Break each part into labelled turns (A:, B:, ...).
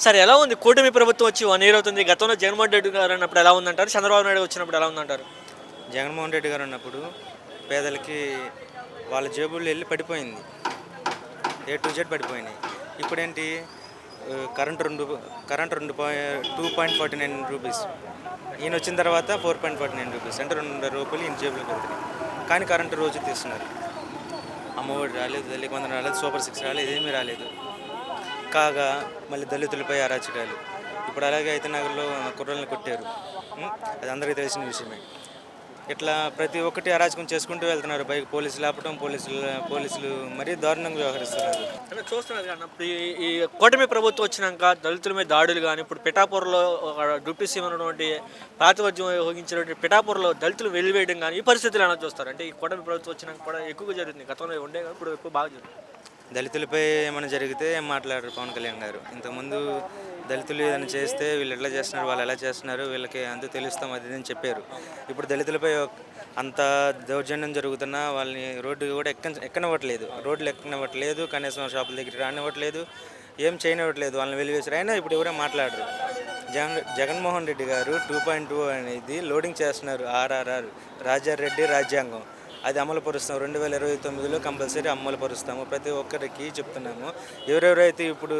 A: Sir ఎలా ఉంది కూటమి ప్రభుత్వం వచ్చి 1 ఇయర్ అవుతుంది. గతంలో జగన్మోహన్ రెడ్డి గారు అన్నప్పుడు ఎలా ఉందంటారు? చంద్రబాబు నాయుడు వచ్చినప్పుడు ఎలా ఉందంటారు?
B: జగన్మోహన్ రెడ్డి గారు ఉన్నప్పుడు పేదలకి వాళ్ళ జేబుల్లో వెళ్ళి పడిపోయింది. ఏ టు జెడ్ పడిపోయినాయి. ఇప్పుడేంటి కరెంట్ 2.49 రూపీస్. ఈయన వచ్చిన తర్వాత 4.49 రూపీస్, అంటే ₹2 ఈయన జేబులో పెడుతున్నాయి. కానీ కరెంటు రోజు తీస్తున్నారు. అమ్మఒడి రాలేదు, తల్లికి వందనం రాలేదు, సూపర్ సిక్స్ రాలేదు, ఏమీ రాలేదు. కాగా మళ్ళీ దళితులపై అరాచకాలు. ఇప్పుడు అలాగే అయితే నగర్లో కుర్రల్ని కొట్టారు. అది అందరికీ తెలిసిన విషయమే. ఇట్లా ప్రతి ఒక్కటి అరాచకం చేసుకుంటూ వెళ్తున్నారు. పైకి పోలీసులు ఆపటం, పోలీసులు మరీ దారుణంగా వ్యవహరిస్తున్నారు.
A: అంటే చూస్తున్నారు కానీ ఇప్పుడు ఈ కూటమి ప్రభుత్వం వచ్చినాక దళితుల మీద దాడులు కానీ ఇప్పుడు పిఠాపూర్లో ఒక డిప్యూటీ సీఎం ఉన్నటువంటి ప్రాతిపద్యం వహించినటువంటి పిఠాపూర్లో దళితులు వెలివేయడం కానీ ఈ పరిస్థితులు ఎలా చూస్తారు? అంటే ఈ కూటమి ప్రభుత్వం వచ్చినాక కూడా ఎక్కువగా జరుగుతుంది. గతంలో ఉండే కానీ ఇప్పుడు ఎక్కువ బాగా జరుగుతుంది.
B: దళితులపై ఏమైనా జరిగితే ఏం మాట్లాడారు పవన్ కళ్యాణ్ గారు? ఇంతకుముందు దళితులు ఏదైనా చేస్తే వీళ్ళు ఎట్లా చేస్తున్నారు, వాళ్ళు ఎలా చేస్తున్నారు, వీళ్ళకి అంతా తెలుస్తాం అది అని చెప్పారు. ఇప్పుడు దళితులపై అంత దౌర్జన్యం జరుగుతున్నా వాళ్ళని రోడ్డు కూడా ఎక్కనివ్వట్లేదు. రోడ్లు ఎక్కనివ్వట్లేదు, కనీసం షాపుల దగ్గరికి రానివ్వట్లేదు, ఏం చేయనివ్వట్లేదు. వాళ్ళని వెలివేసారు. అయినా ఇప్పుడు ఎవరే మాట్లాడరు. జగన్మోహన్ రెడ్డి గారు 2.2 అనేది లోడింగ్ చేస్తున్నారు. ఆర్ఆర్ఆర్ రాజారెడ్డి రాజ్యాంగం అది అమలు పరుస్తాం. 2029లో కంపల్సరీ అమలు పరుస్తాము. ప్రతి ఒక్కరికి చెప్తున్నాము. ఎవరెవరైతే ఇప్పుడు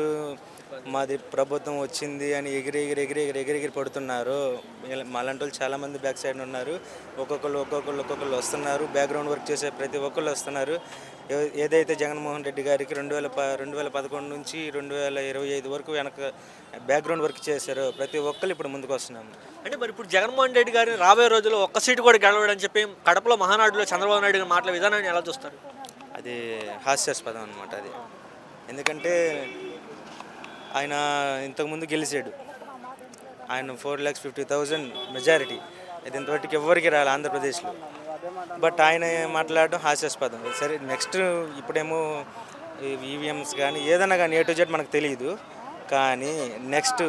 B: మాది ప్రభుత్వం వచ్చింది అని ఎగిరి పడుతున్నారో మాలాంటి వాళ్ళు చాలామంది బ్యాక్ సైడ్ ఉన్నారు. ఒక్కొక్కరు వస్తున్నారు. బ్యాక్గ్రౌండ్ వర్క్ చేసే ప్రతి ఒక్కళ్ళు వస్తున్నారు. ఏదైతే జగన్మోహన్ రెడ్డి గారికి 2011 నుంచి 2025 వరకు వెనక బ్యాక్గ్రౌండ్ వర్క్ చేశారో ప్రతి ఒక్కరు ఇప్పుడు ముందుకు వస్తున్నాము.
A: అంటే మరి ఇప్పుడు జగన్మోహన్ రెడ్డి గారిని రాబోయే రోజుల్లో ఒక్క సీటు కూడా గెలవడని చెప్పి కడపలో మహానాడులో చంద్రబాబు నాయుడు గారి మాటల విధానాన్ని ఎలా చూస్తారు?
B: అది హాస్యాస్పదం అనమాట. అది ఎందుకంటే ఆయన ఇంతకుముందు గెలిచాడు. ఆయన 4,50,000 మెజారిటీ. అది ఇంతవరకు ఎవరికి రాలి ఆంధ్రప్రదేశ్లో. బట్ ఆయన మాట్లాడడం హాస్యాస్పదం. సరే నెక్స్ట్ ఇప్పుడేమో ఈవీఎంస్ కానీ ఏదైనా కానీ ఏ టు జెడ్ మనకు తెలియదు. కానీ నెక్స్ట్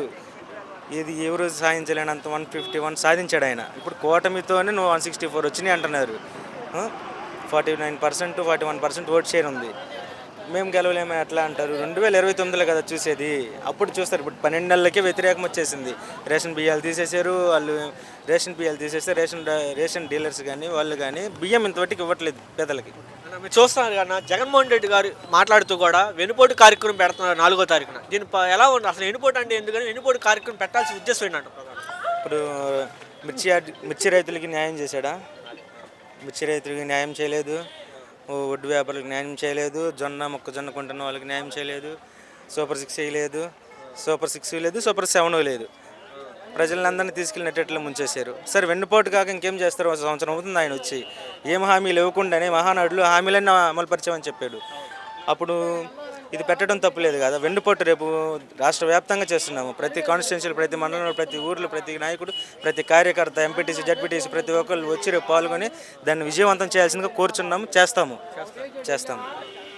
B: ఇది ఎవరు సాధించలేనంత 151 సాధించాడు ఆయన. ఇప్పుడు కూటమితోనే 164 వచ్చినాయి అంటున్నారు. 49%, 41% ఓట్ షేర్ ఉంది. మేము గెలవలేము ఎట్లా అంటారు? 2029లో కదా చూసేది. అప్పుడు చూస్తారు. ఇప్పుడు 12 నెలలకే వ్యతిరేకం వచ్చేసింది. రేషన్ బియ్యాలు తీసేశారు. వాళ్ళు రేషన్ బియ్యాలు తీసేస్తే రేషన్ డీలర్స్ కానీ వాళ్ళు కానీ బియ్యం ఇంతవరకు ఇవ్వట్లేదు పేదలకి.
A: మీరు చూస్తున్నారు కన్నా జగన్మోహన్ రెడ్డి గారు మాట్లాడుతూ కూడా వెనుపోటు కార్యక్రమం పెడుతున్నారు 4వ తారీఖున. దీని ఎలా ఉంది అసలు? వెనుపోటు అంటే ఎందుకని వెనుపోటు కార్యక్రమం పెట్టాల్సిన ఉద్దేశం ఏంటంటే
B: ఇప్పుడు మిర్చి రైతులకి న్యాయం చేశాడా? మిర్చి రైతులకి న్యాయం చేయలేదు. వడ్డీ వ్యాపారులకు న్యాయం చేయలేదు. మొక్కజొన్న కొంటున్న వాళ్ళకి న్యాయం చేయలేదు. సూపర్ 6 వేయలేదు. సూపర్ 6 లేదు, సూపర్ 7 లేదు. ప్రజలందరినీ తీసుకెళ్ళినట్లు ముంచేశారు. సరే వెన్నుపోటు కాక ఇంకేం చేస్తారు? 1 సంవత్సరం అవుతుంది ఆయన వచ్చి. ఏం హామీలు ఇవ్వకుండానే మహానాడులో హామీలన్నీ అమలుపరిచామని చెప్పాడు. అప్పుడు ఇది పెట్టడం తప్పులేదు కదా. వెన్నుపోటు రేపు రాష్ట్ర వ్యాప్తంగా చేస్తున్నాము. ప్రతి కాన్స్టిట్యున్సీలు, ప్రతి మండలంలో, ప్రతి ఊర్లో, ప్రతి నాయకుడు, ప్రతి కార్యకర్త, ఎంపీటీసీ, జడ్పీటీసీ ప్రతి ఒక్కరు వచ్చి రేపు పాల్గొని దాన్ని విజయవంతం చేయాల్సిందిగా కోరుచున్నాము. చేస్తాము.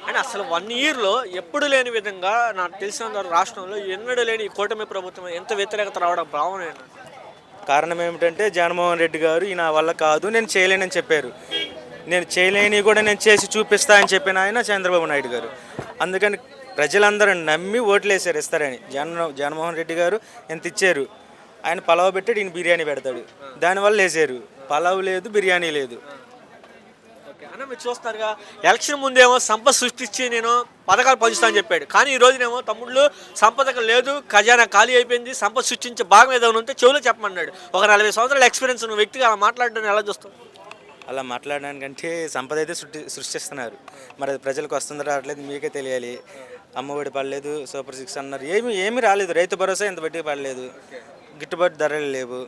A: అంటే అసలు 1 ఇయర్లో ఎప్పుడు లేని విధంగా నాకు తెలిసినంత రాష్ట్రంలో ఎన్నడూ లేని ఈ కూటమి ప్రభుత్వం ఎంత వ్యతిరేకత రావడం భావన ఏంటంటే
B: కారణం ఏమిటంటే జగన్మోహన్ రెడ్డి గారు ఈ నా వల్ల కాదు, నేను చేయలేనని చెప్పారు. నేను చేయలేని కూడా నేను చేసి చూపిస్తా అని చెప్పిన ఆయన చంద్రబాబు నాయుడు గారు. అందుకని ప్రజలందరూ నమ్మి ఓట్లు వేసారు ఇస్తారని. జగన్మోహన్ రెడ్డి గారు ఎంత ఇచ్చారు? ఆయన పలావ్ పెట్టాడు, ఈయన బిర్యానీ పెడతాడు. దానివల్ల వేసారు. పలావ్ లేదు, బిర్యానీ లేదు.
A: అన్న మీరు చూస్తారుగా ఎలక్షన్ ముందేమో సంపద సృష్టించి నేను పథకాలు పంచుతా అని చెప్పాడు. కానీ ఈ రోజునేమో తమ్ముళ్ళు సంపద లేదు, ఖజానా ఖాళీ అయిపోయింది, సంపద సృష్టించే భాగం ఏదైనా ఉంటే చెవులో చెప్పమన్నాడు. ఒక 40 సంవత్సరాల ఎక్స్పీరియన్స్ ఉన్న వ్యక్తిగా అలా మాట్లాడడం ఎలా చూస్తావు?
B: అలా మాట్లాడడానికంటే సంపద అయితే సృష్టిస్తున్నారు. మరి అది ప్రజలకు వస్తుందో రావట్లేదు మీకే తెలియాలి. అమ్మఒడి పడలేదు, సూపర్ 6 అన్నారు. ఏమీ రాలేదు. రైతు భరోసా ఇంత బట్టి పడలేదు. గిట్టుబాటు ధరలు లేవు.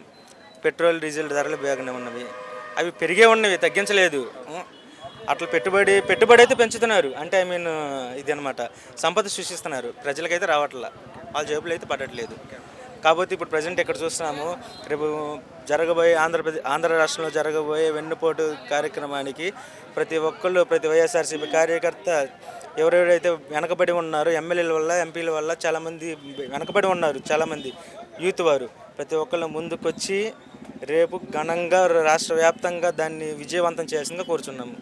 B: పెట్రోల్ డీజిల్ ధరలు బాగానే ఉన్నవి. అవి పెరిగే ఉన్నవి, తగ్గించలేదు. అట్లా పెట్టుబడి అయితే పెంచుతున్నారు. అంటే ఇది అనమాట, సంపద సృష్టిస్తున్నారు. ప్రజలకైతే రావట్లా, వాళ్ళ జేబులు అయితే పడట్లేదు. కాకపోతే ఇప్పుడు ప్రజెంట్ ఎక్కడ చూస్తున్నాము, రేపు ఆంధ్ర రాష్ట్రంలో జరగబోయే వెన్నుపోటు కార్యక్రమానికి ప్రతి ఒక్కళ్ళు, ప్రతి వైఎస్ఆర్సీపీ కార్యకర్త ఎవరెవరైతే వెనకబడి ఉన్నారో ఎమ్మెల్యేల వల్ల, ఎంపీల వల్ల చాలామంది వెనకబడి ఉన్నారు. చాలామంది యూత్ వారు ప్రతి ఒక్కళ్ళు ముందుకొచ్చి రేపు ఘనంగా రాష్ట్ర వ్యాప్తంగా దాన్ని విజయవంతం చేయాల్సిందిగా కోరుచున్నాము.